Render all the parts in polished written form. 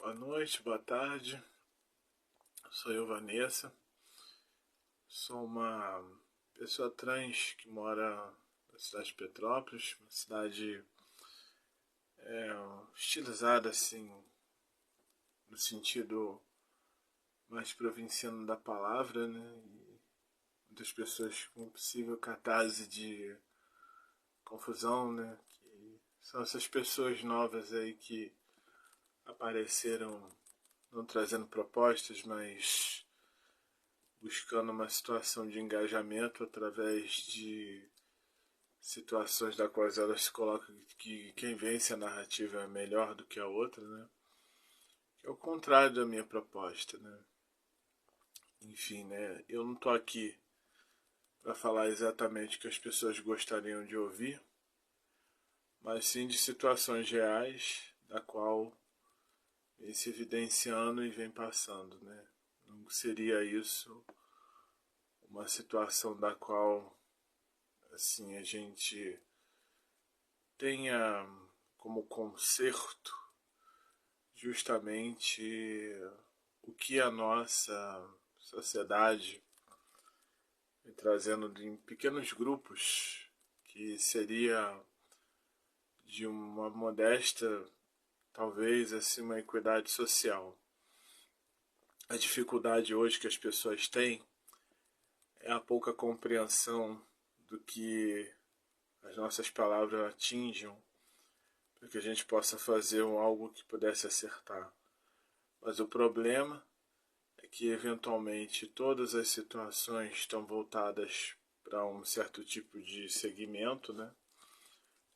Boa noite, boa tarde. Sou eu, Vanessa. Sou uma pessoa trans que mora na cidade de Petrópolis, uma cidade estilizada assim, no sentido mais provinciano da palavra, né? E muitas pessoas com possível catarse de confusão, né? Que são essas pessoas novas aí que apareceram não trazendo propostas, mas buscando uma situação de engajamento através de situações da quais elas se colocam que quem vence a narrativa é melhor do que a outra, né? Que é o contrário da minha proposta, né? Enfim, né? Eu não tô aqui para falar exatamente o que as pessoas gostariam de ouvir, mas sim de situações reais da qual vem se evidenciando e vem passando, né? Não seria isso uma situação da qual assim a gente tenha como conserto justamente o que a nossa sociedade vem trazendo em pequenos grupos, que seria de uma modesta, talvez assim, uma equidade social. A dificuldade hoje que as pessoas têm é a pouca compreensão do que as nossas palavras atinjam, para que a gente possa fazer algo que pudesse acertar. Mas o problema é que, eventualmente, todas as situações estão voltadas para um certo tipo de segmento, né?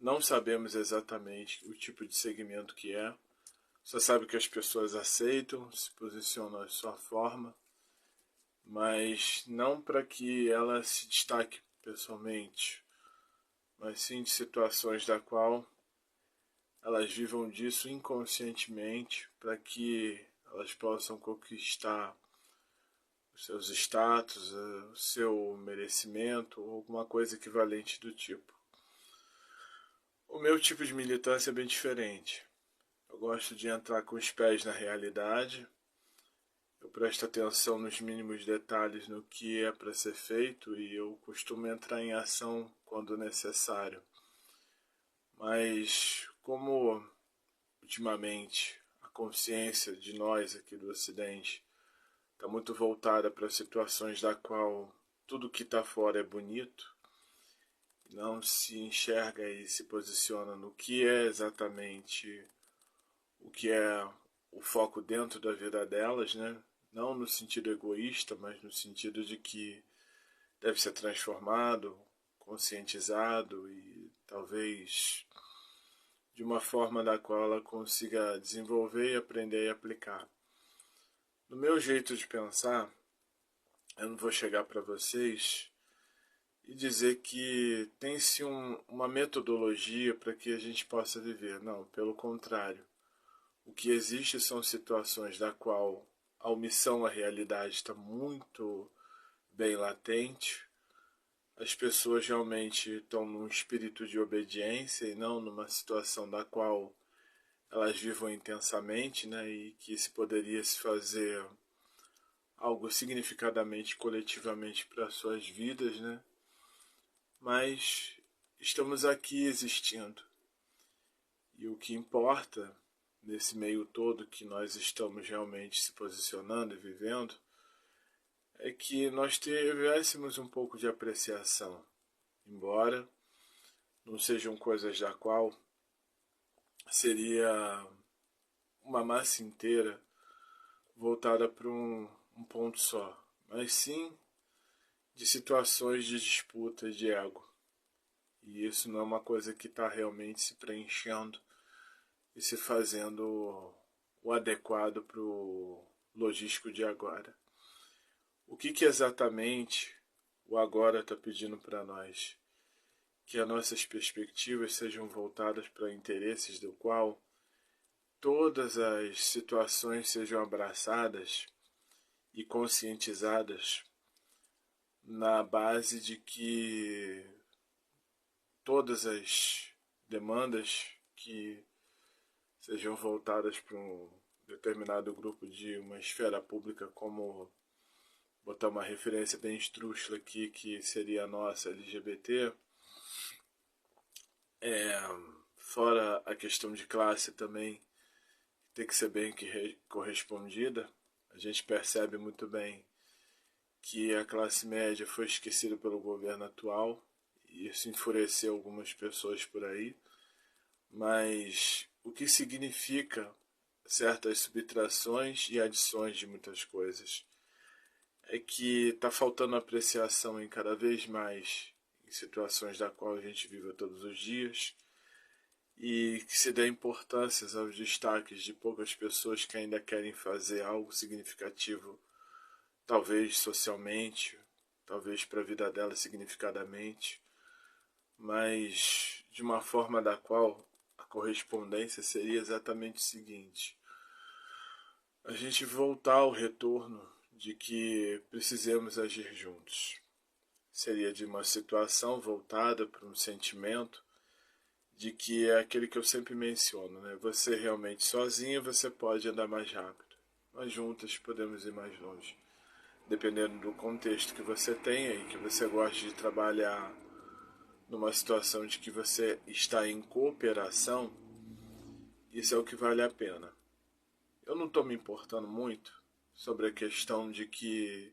Não sabemos exatamente o tipo de segmento que é, só sabe que as pessoas aceitam, se posicionam à sua forma, mas não para que ela se destaque pessoalmente, mas sim de situações da qual elas vivam disso inconscientemente para que elas possam conquistar os seus status, o seu merecimento ou alguma coisa equivalente do tipo. O meu tipo de militância é bem diferente. Eu gosto de entrar com os pés na realidade, eu presto atenção nos mínimos detalhes no que é para ser feito e eu costumo entrar em ação quando necessário. Mas como ultimamente a consciência de nós aqui do Ocidente está muito voltada para situações da qual tudo que está fora é bonito, não se enxerga e se posiciona no que é exatamente o que é o foco dentro da vida delas, né? Não no sentido egoísta, mas no sentido de que deve ser transformado, conscientizado e talvez de uma forma da qual ela consiga desenvolver e aprender e aplicar. No meu jeito de pensar, eu não vou chegar para vocês e dizer que tem-se uma metodologia para que a gente possa viver. Não, pelo contrário. O que existe são situações da qual a omissão à realidade está muito bem latente. As pessoas realmente estão num espírito de obediência e não numa situação da qual elas vivam intensamente, né? E que se poderia se fazer algo significadamente coletivamente para suas vidas, né? Mas estamos aqui existindo. E o que importa nesse meio todo que nós estamos realmente se posicionando e vivendo é que nós tivéssemos um pouco de apreciação, embora não sejam coisas da qual seria uma massa inteira voltada para um ponto só, mas sim de situações de disputa e de ego. E isso não é uma coisa que está realmente se preenchendo e se fazendo o adequado para o logístico de agora. O que exatamente o agora está pedindo para nós? Que as nossas perspectivas sejam voltadas para interesses do qual todas as situações sejam abraçadas e conscientizadas na base de que todas as demandas que sejam voltadas para um determinado grupo de uma esfera pública, como botar uma referência bem estrúxula aqui, que seria a nossa LGBT, fora a questão de classe também, tem que ser bem correspondida. A gente percebe muito bem que a classe média foi esquecida pelo governo atual, e isso enfureceu algumas pessoas por aí, mas o que significa certas subtrações e adições de muitas coisas é que está faltando apreciação em cada vez mais em situações da qual a gente vive todos os dias, e que se dê importância aos destaques de poucas pessoas que ainda querem fazer algo significativo, talvez socialmente, talvez para a vida dela significadamente, mas de uma forma da qual a correspondência seria exatamente o seguinte: a gente voltar ao retorno de que precisamos agir juntos. Seria de uma situação voltada para um sentimento de que é aquele que eu sempre menciono, né? Você realmente sozinho você pode andar mais rápido, mas juntas podemos ir mais longe. Dependendo do contexto que você tenha e que você goste de trabalhar numa situação de que você está em cooperação, isso é o que vale a pena. Eu não estou me importando muito sobre a questão de que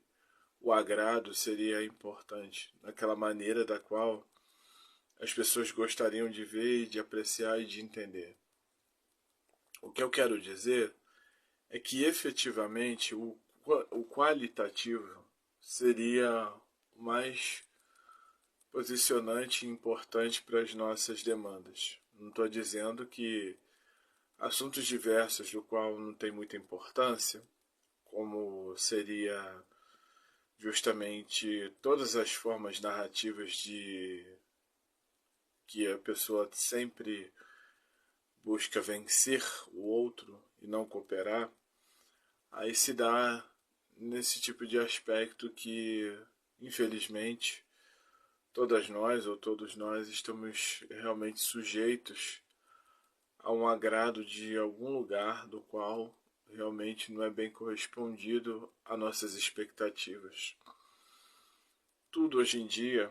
o agrado seria importante, naquela maneira da qual as pessoas gostariam de ver, de apreciar e de entender. O que eu quero dizer é que efetivamente o qualitativo seria mais posicionante e importante para as nossas demandas. Não estou dizendo que assuntos diversos do qual não tem muita importância, como seria justamente todas as formas narrativas de que a pessoa sempre busca vencer o outro e não cooperar, aí se dá nesse tipo de aspecto que, infelizmente, todas nós ou todos nós estamos realmente sujeitos a um agrado de algum lugar do qual realmente não é bem correspondido a nossas expectativas. Tudo hoje em dia,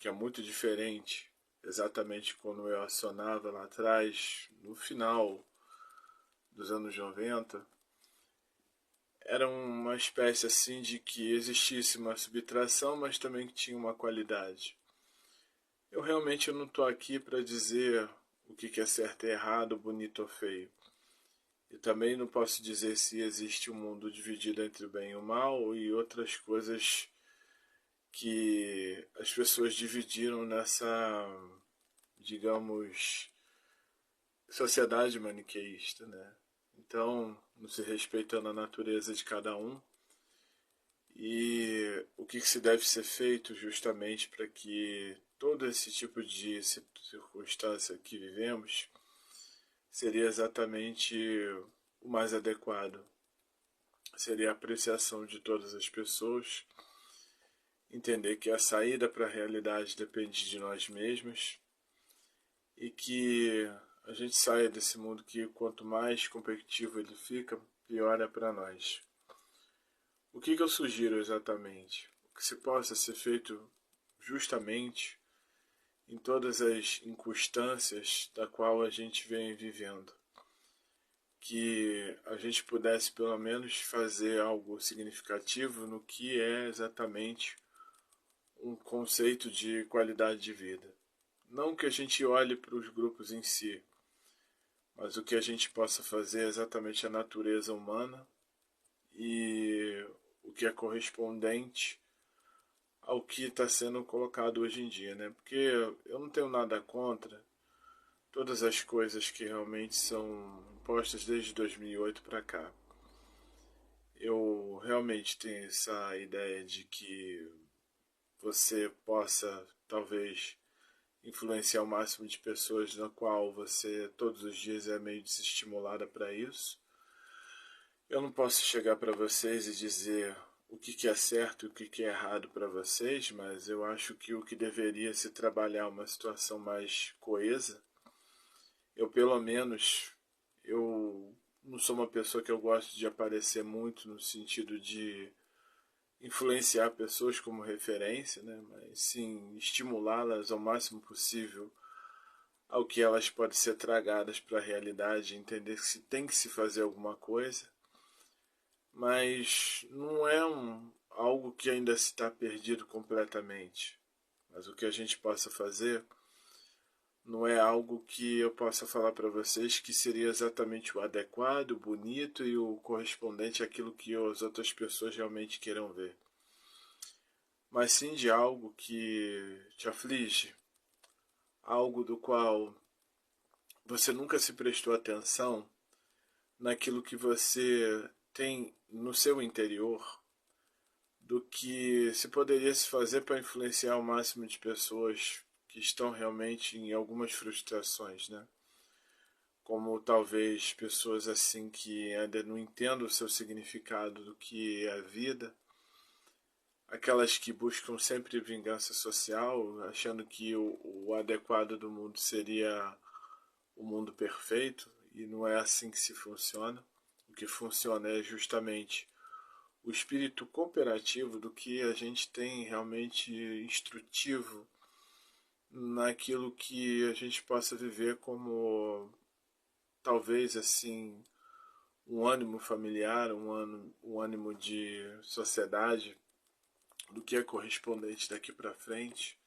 que é muito diferente, exatamente como eu acionava lá atrás, no final dos anos 90, era uma espécie assim de que existisse uma subtração, mas também que tinha uma qualidade. Eu realmente não estou aqui para dizer o que é certo e errado, bonito ou feio. E também não posso dizer se existe um mundo dividido entre o bem e o mal e outras coisas que as pessoas dividiram nessa, digamos, sociedade maniqueísta, né? Então, não se respeitando a natureza de cada um e o que se deve ser feito justamente para que todo esse tipo de circunstância que vivemos seria exatamente o mais adequado. Seria a apreciação de todas as pessoas, entender que a saída para a realidade depende de nós mesmos e que a gente saia desse mundo que quanto mais competitivo ele fica, pior é para nós. O que eu sugiro exatamente? Que se possa ser feito justamente em todas as inconstâncias da qual a gente vem vivendo. Que a gente pudesse pelo menos fazer algo significativo no que é exatamente um conceito de qualidade de vida. Não que a gente olhe para os grupos em si, mas o que a gente possa fazer é exatamente a natureza humana e o que é correspondente ao que está sendo colocado hoje em dia, né? Porque eu não tenho nada contra todas as coisas que realmente são impostas desde 2008 para cá. Eu realmente tenho essa ideia de que você possa, talvez, influenciar o máximo de pessoas na qual você todos os dias é meio desestimulada para isso. Eu não posso chegar para vocês e dizer o que é certo e o que é errado para vocês, mas eu acho que o que deveria se trabalhar uma situação mais coesa. Eu pelo menos, eu não sou uma pessoa que eu gosto de aparecer muito no sentido de influenciar pessoas como referência, né? Mas sim estimulá-las ao máximo possível ao que elas podem ser tragadas para a realidade, entender que se tem que se fazer alguma coisa, mas não é algo que ainda se está perdido completamente. Mas o que a gente possa fazer não é algo que eu possa falar para vocês que seria exatamente o adequado, o bonito e o correspondente àquilo que as outras pessoas realmente queiram ver. Mas sim de algo que te aflige, algo do qual você nunca se prestou atenção naquilo que você tem no seu interior, do que se poderia se fazer para influenciar o máximo de pessoas que estão realmente em algumas frustrações, né? Como talvez pessoas assim que ainda não entendem o seu significado do que é a vida, aquelas que buscam sempre vingança social, achando que o adequado do mundo seria o mundo perfeito, e não é assim que se funciona. O que funciona é justamente o espírito cooperativo do que a gente tem realmente instrutivo naquilo que a gente possa viver como talvez assim um ânimo familiar, um ânimo de sociedade, do que é correspondente daqui para frente.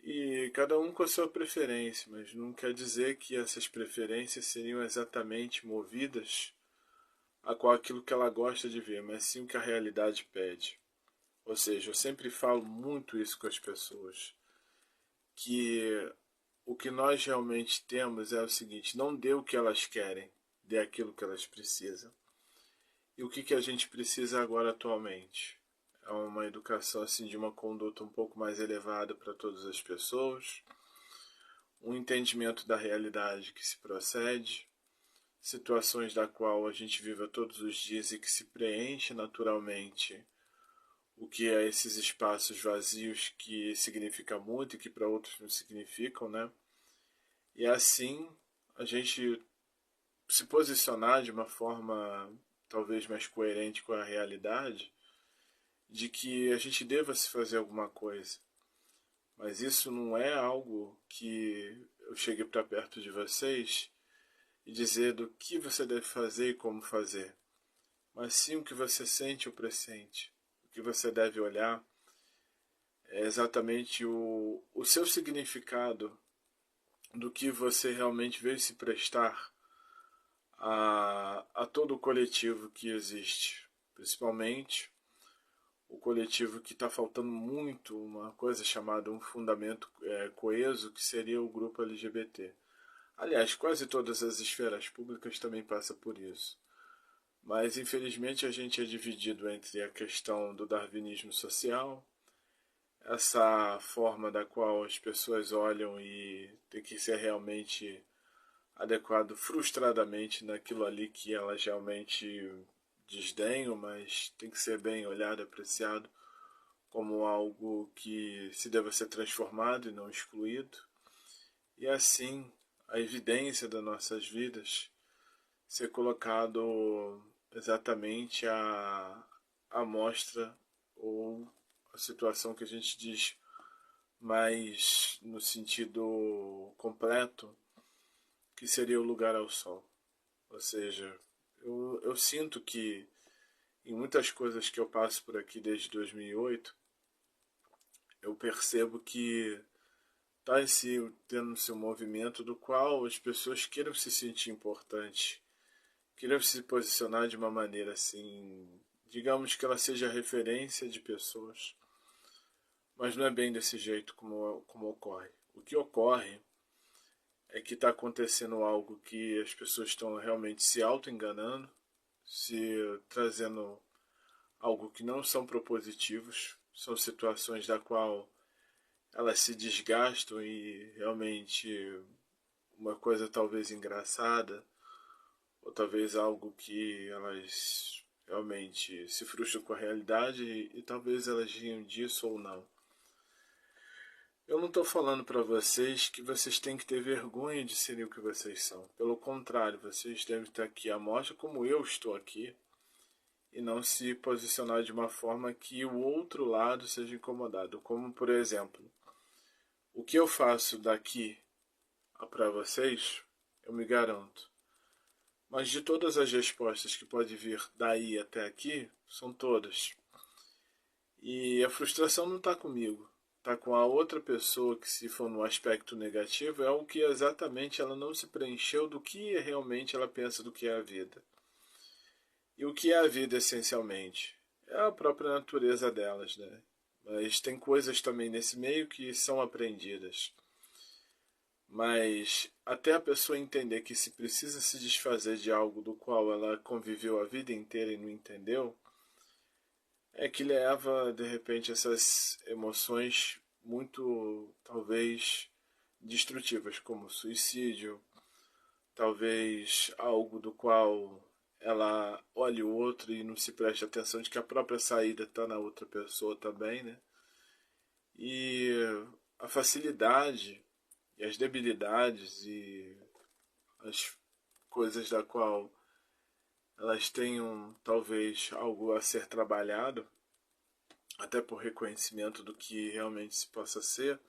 E cada um com a sua preferência, mas não quer dizer que essas preferências seriam exatamente movidas a qual aquilo que ela gosta de ver, mas sim o que a realidade pede. Ou seja, eu sempre falo muito isso com as pessoas, que o que nós realmente temos é o seguinte: não dê o que elas querem, dê aquilo que elas precisam. E o que a gente precisa agora atualmente? É uma educação assim de uma conduta um pouco mais elevada para todas as pessoas, um entendimento da realidade que se procede, situações da qual a gente vive todos os dias e que se preenche naturalmente o que é esses espaços vazios que significa muito e que para outros não significam, né? E assim a gente se posicionar de uma forma talvez mais coerente com a realidade, de que a gente deva se fazer alguma coisa. Mas isso não é algo que eu chegue para perto de vocês e dizer do que você deve fazer e como fazer, mas sim o que você sente ou pressente. O que você deve olhar é exatamente o seu significado do que você realmente veio se prestar a todo o coletivo que existe, principalmente o coletivo que está faltando muito uma coisa chamada um fundamento coeso, que seria o grupo LGBT. Aliás, quase todas as esferas públicas também passam por isso. Mas, infelizmente, a gente é dividido entre a questão do darwinismo social, essa forma da qual as pessoas olham e tem que ser realmente adequado frustradamente naquilo ali que elas realmente desdenham, mas tem que ser bem olhado, apreciado como algo que se deva ser transformado e não excluído. E assim, a evidência das nossas vidas ser colocado exatamente a mostra ou a situação que a gente diz mais no sentido completo, que seria o lugar ao sol. Ou seja, eu sinto que em muitas coisas que eu passo por aqui desde 2008, eu percebo que está tendo-se um movimento do qual as pessoas queiram se sentir importantes, queiram se posicionar de uma maneira assim, digamos que ela seja referência de pessoas, mas não é bem desse jeito como ocorre. O que ocorre é que está acontecendo algo que as pessoas estão realmente se auto-enganando, se trazendo algo que não são propositivos, são situações da qual elas se desgastam e realmente uma coisa talvez engraçada, ou talvez algo que elas realmente se frustram com a realidade e talvez elas riam disso ou não. Eu não estou falando para vocês que vocês têm que ter vergonha de serem o que vocês são. Pelo contrário, vocês devem estar aqui à mostra como eu estou aqui e não se posicionar de uma forma que o outro lado seja incomodado. Como, por exemplo, o que eu faço daqui para vocês, eu me garanto. Mas de todas as respostas que pode vir daí até aqui, são todas. E a frustração não está comigo, está com a outra pessoa que, se for no aspecto negativo, é o que exatamente ela não se preencheu do que realmente ela pensa do que é a vida. E o que é a vida essencialmente? É a própria natureza delas, né? Mas tem coisas também nesse meio que são aprendidas. Mas até a pessoa entender que se precisa se desfazer de algo do qual ela conviveu a vida inteira e não entendeu, é que leva, de repente, essas emoções muito, talvez, destrutivas, como suicídio, talvez algo do qual ela olhe o outro e não se preste atenção de que a própria saída está na outra pessoa também, né? E a facilidade e as debilidades e as coisas da qual elas tenham talvez algo a ser trabalhado, até por reconhecimento do que realmente se possa ser,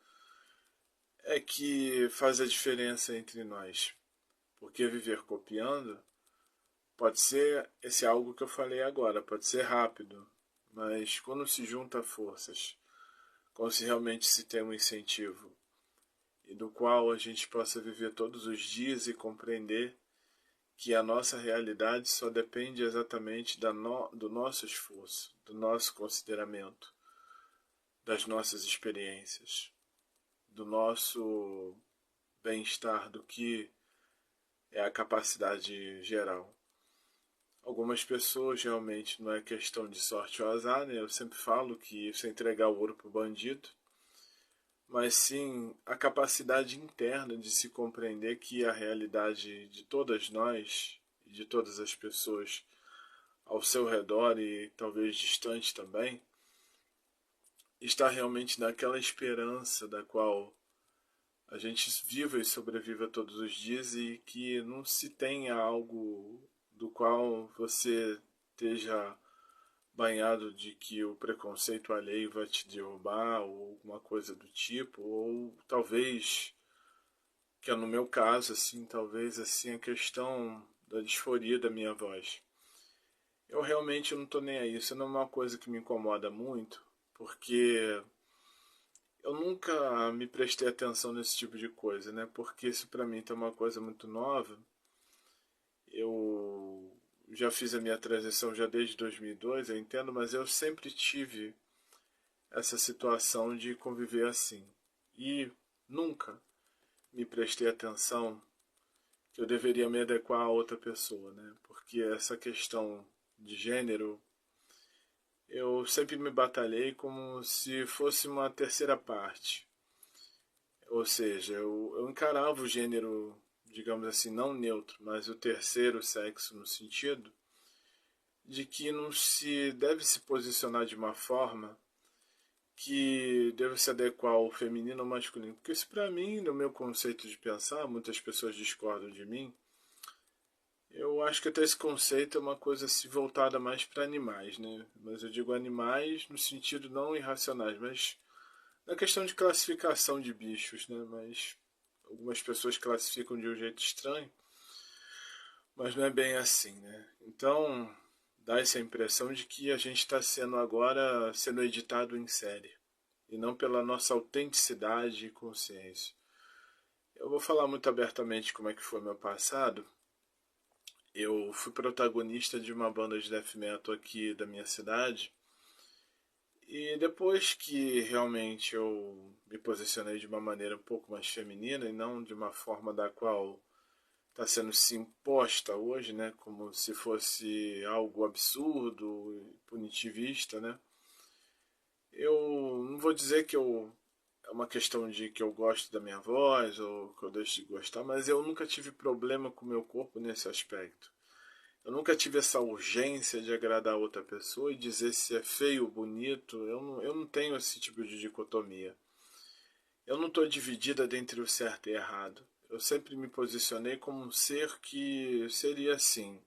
é que faz a diferença entre nós. Porque viver copiando pode ser esse algo que eu falei agora, pode ser rápido, mas quando se junta forças, quando se realmente se tem um incentivo, e do qual a gente possa viver todos os dias e compreender que a nossa realidade só depende exatamente do nosso esforço, do nosso consideramento, das nossas experiências, do nosso bem-estar, do que é a capacidade geral. Algumas pessoas realmente não é questão de sorte ou azar, né? Eu sempre falo que você entregar o ouro para o bandido, mas sim a capacidade interna de se compreender que a realidade de todas nós, de todas as pessoas ao seu redor e talvez distante também, está realmente naquela esperança da qual a gente viva e sobreviva todos os dias e que não se tenha algo do qual você esteja banhado de que o preconceito alheio vai te derrubar ou alguma coisa do tipo, ou talvez, que é no meu caso, assim, talvez assim a questão da disforia da minha voz. Eu realmente não tô nem aí, isso não é uma coisa que me incomoda muito, porque eu nunca me prestei atenção nesse tipo de coisa, né? Porque isso pra mim tá uma coisa muito nova. Eu já fiz a minha transição já desde 2002, eu entendo, mas eu sempre tive essa situação de conviver assim. E nunca me prestei atenção que eu deveria me adequar a outra pessoa, né? Porque essa questão de gênero, eu sempre me batalhei como se fosse uma terceira parte. Ou seja, eu encarava o gênero, digamos assim, não neutro, mas o terceiro sexo no sentido de que não se deve se posicionar de uma forma que deve se adequar ao feminino ou masculino. Porque isso para mim, no meu conceito de pensar, muitas pessoas discordam de mim, eu acho que até esse conceito é uma coisa assim, voltada mais para animais, né? Mas eu digo animais no sentido não irracionais, mas na questão de classificação de bichos, né? Mas algumas pessoas classificam de um jeito estranho, mas não é bem assim, né? Então dá essa impressão de que a gente está sendo agora sendo editado em série e não pela nossa autenticidade e consciência. Eu vou falar muito abertamente como é que foi meu passado. Eu fui protagonista de uma banda de death metal aqui da minha cidade. E depois que realmente eu me posicionei de uma maneira um pouco mais feminina e não de uma forma da qual está sendo se imposta hoje, né, como se fosse algo absurdo e punitivista, né? Eu não vou dizer que é uma questão de que eu gosto da minha voz ou que eu deixo de gostar, mas eu nunca tive problema com o meu corpo nesse aspecto. Eu nunca tive essa urgência de agradar outra pessoa e dizer se é feio ou bonito. Eu não tenho esse tipo de dicotomia. eu não estou dividida entre o certo e errado. Eu sempre me posicionei como um ser que seria assim.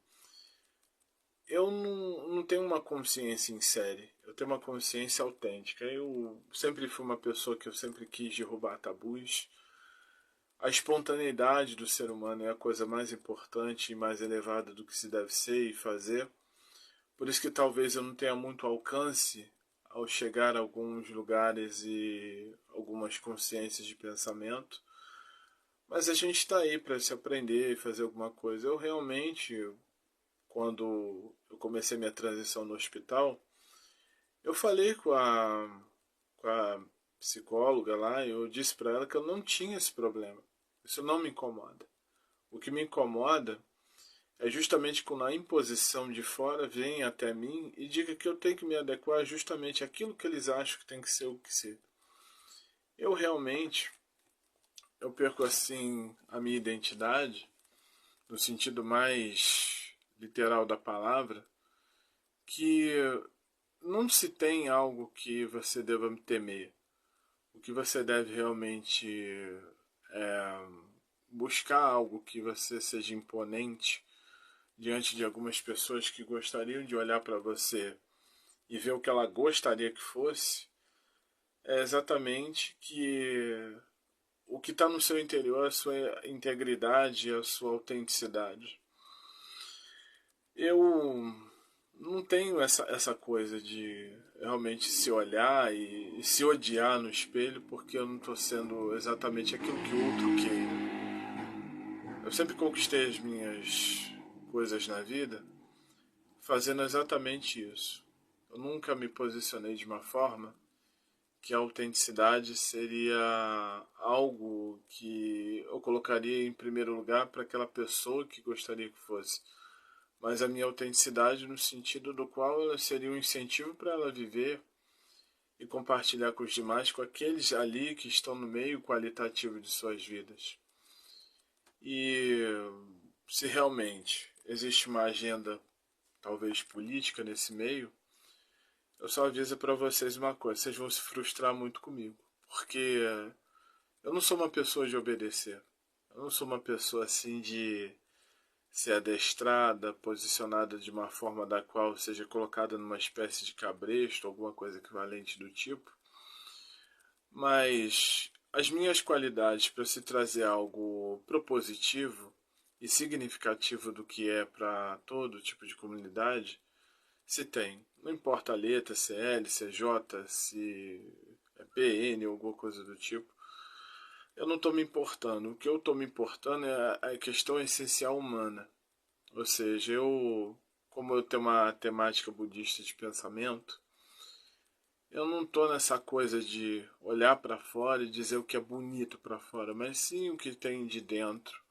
Eu não tenho uma consciência em série, eu tenho uma consciência autêntica. Eu sempre fui uma pessoa que eu sempre quis derrubar tabus. A espontaneidade do ser humano é a coisa mais importante e mais elevada do que se deve ser e fazer. Por isso que talvez eu não tenha muito alcance ao chegar a alguns lugares e algumas consciências de pensamento. Mas a gente está aí para se aprender e fazer alguma coisa. Eu realmente, quando eu comecei minha transição no hospital, eu falei com a psicóloga lá, eu disse para ela que eu não tinha esse problema. Isso não me incomoda. O que me incomoda é justamente quando a imposição de fora vem até mim e diga que eu tenho que me adequar justamente àquilo que eles acham que tem que ser o que ser. Eu realmente, eu perco assim a minha identidade, no sentido mais literal da palavra, que não se tem algo que você deva temer. O que você deve realmente é buscar algo que você seja imponente diante de algumas pessoas que gostariam de olhar para você e ver o que ela gostaria que fosse, é exatamente que o que está no seu interior é a sua integridade, a sua autenticidade. Eu não tenho essa coisa de realmente se olhar e se odiar no espelho porque eu não estou sendo exatamente aquilo que o outro queira. Eu sempre conquistei as minhas coisas na vida fazendo exatamente isso. Eu nunca me posicionei de uma forma que a autenticidade seria algo que eu colocaria em primeiro lugar para aquela pessoa que gostaria que fosse. Mas a minha autenticidade no sentido do qual ela seria um incentivo para ela viver e compartilhar com os demais, com aqueles ali que estão no meio qualitativo de suas vidas. E se realmente existe uma agenda, talvez política, nesse meio, eu só aviso para vocês uma coisa: vocês vão se frustrar muito comigo, porque eu não sou uma pessoa de obedecer. Eu não sou uma pessoa assim de ser adestrada, posicionada de uma forma da qual seja colocada numa espécie de cabresto, alguma coisa equivalente do tipo. Mas as minhas qualidades para se trazer algo propositivo e significativo do que é para todo tipo de comunidade, se tem. Não importa a letra, se é L, se é J, se é PN ou alguma coisa do tipo. Eu não estou me importando. O que eu estou me importando é a questão essencial humana. Ou seja, como eu tenho uma temática budista de pensamento, eu não estou nessa coisa de olhar para fora e dizer o que é bonito para fora, mas sim o que tem de dentro,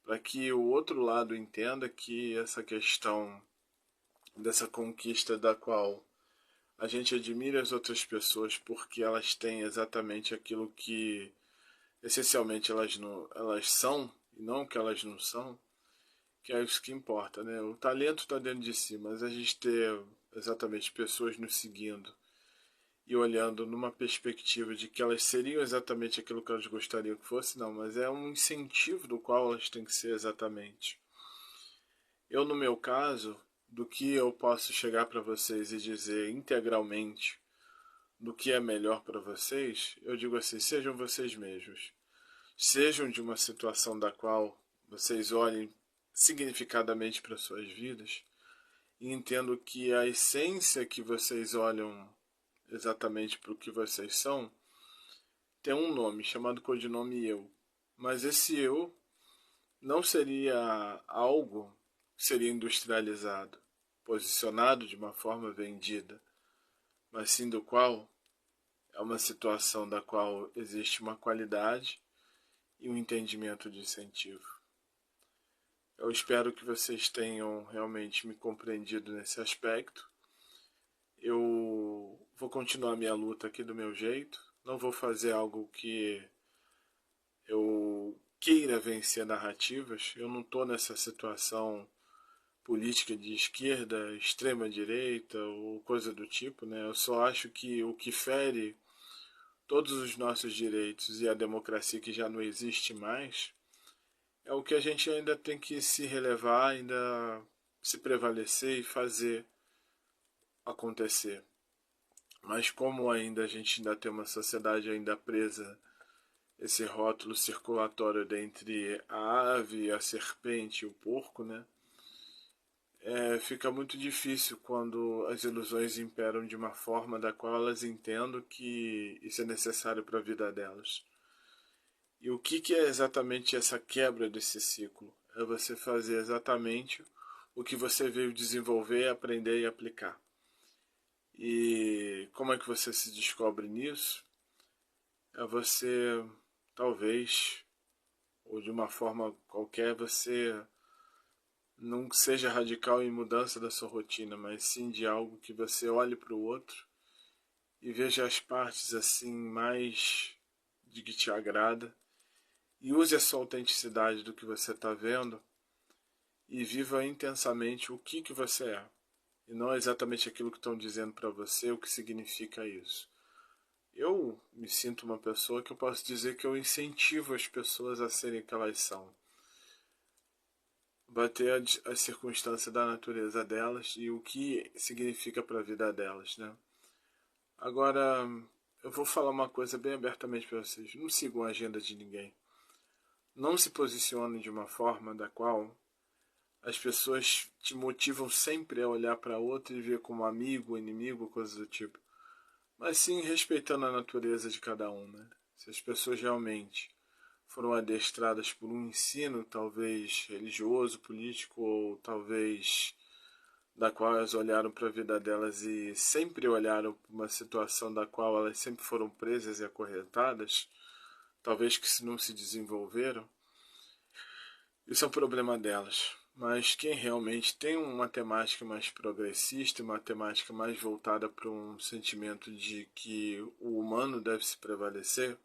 para que o outro lado entenda que essa questão dessa conquista da qual a gente admira as outras pessoas porque elas têm exatamente aquilo que essencialmente elas são e não o que elas não são, que é isso que importa, né? O talento está dentro de si, mas a gente ter exatamente pessoas nos seguindo e olhando numa perspectiva de que elas seriam exatamente aquilo que elas gostariam que fosse, não, mas é um incentivo do qual elas têm que ser exatamente. Eu, no meu caso, do que eu posso chegar para vocês e dizer integralmente do que é melhor para vocês, eu digo assim: sejam vocês mesmos. Sejam de uma situação da qual vocês olhem significadamente para suas vidas e entendo que a essência que vocês olham exatamente para o que vocês são tem um nome chamado codinome eu. Mas esse eu não seria algo que seria industrializado, posicionado de uma forma vendida, mas sim do qual é uma situação da qual existe uma qualidade e um entendimento de incentivo. Eu espero que vocês tenham realmente me compreendido nesse aspecto. Eu vou continuar minha luta aqui do meu jeito. Não vou fazer algo que eu queira vencer narrativas. Eu não estou nessa situação política de esquerda, extrema direita ou coisa do tipo, né? Eu só acho que o que fere todos os nossos direitos e a democracia que já não existe mais, é o que a gente ainda tem que se relevar, ainda se prevalecer e fazer acontecer. Mas como ainda a gente ainda tem uma sociedade ainda presa, esse rótulo circulatório dentre a ave, a serpente e o porco, né? Fica muito difícil quando as ilusões imperam de uma forma da qual elas entendam que isso é necessário para a vida delas. E o que é exatamente essa quebra desse ciclo? É você fazer exatamente o que você veio desenvolver, aprender e aplicar. E como é que você se descobre nisso? É você, talvez, ou de uma forma qualquer, você não seja radical em mudança da sua rotina, mas sim de algo que você olhe para o outro e veja as partes assim mais de que te agrada e use a sua autenticidade do que você está vendo e viva intensamente o que você é e não exatamente aquilo que estão dizendo para você, o que significa isso. Eu me sinto uma pessoa que eu posso dizer que eu incentivo as pessoas a serem o que elas são. Bater a circunstância da natureza delas e o que significa para a vida delas, né? Agora, eu vou falar uma coisa bem abertamente para vocês. Não sigam a agenda de ninguém. Não se posicionem de uma forma da qual as pessoas te motivam sempre a olhar para outra e ver como amigo, inimigo, coisas do tipo. Mas sim respeitando a natureza de cada um, né? Se as pessoas realmente foram adestradas por um ensino, talvez religioso, político, ou talvez da qual elas olharam para a vida delas e sempre olharam para uma situação da qual elas sempre foram presas e acorrentadas, talvez que não se desenvolveram, isso é um problema delas. Mas quem realmente tem uma temática mais progressista, uma temática mais voltada para um sentimento de que o humano deve se prevalecer,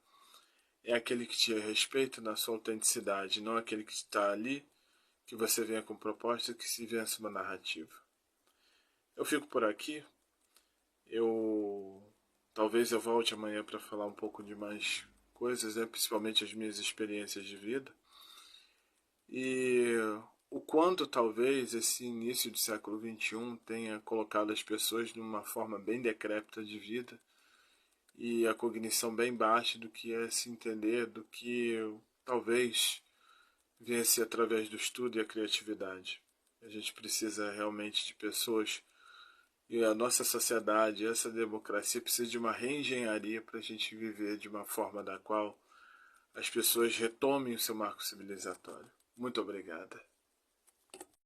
é aquele que te respeita na sua autenticidade, não aquele que está ali, que você venha com proposta que se vença uma narrativa. Eu fico por aqui. Talvez eu volte amanhã para falar um pouco de mais coisas, né? Principalmente as minhas experiências de vida. E o quanto talvez esse início do século XXI tenha colocado as pessoas numa forma bem decrépita de vida e a cognição bem baixa do que é se entender, do que talvez venha-se através do estudo e a criatividade. A gente precisa realmente de pessoas e a nossa sociedade, essa democracia precisa de uma reengenharia para a gente viver de uma forma da qual as pessoas retomem o seu marco civilizatório. Muito obrigada.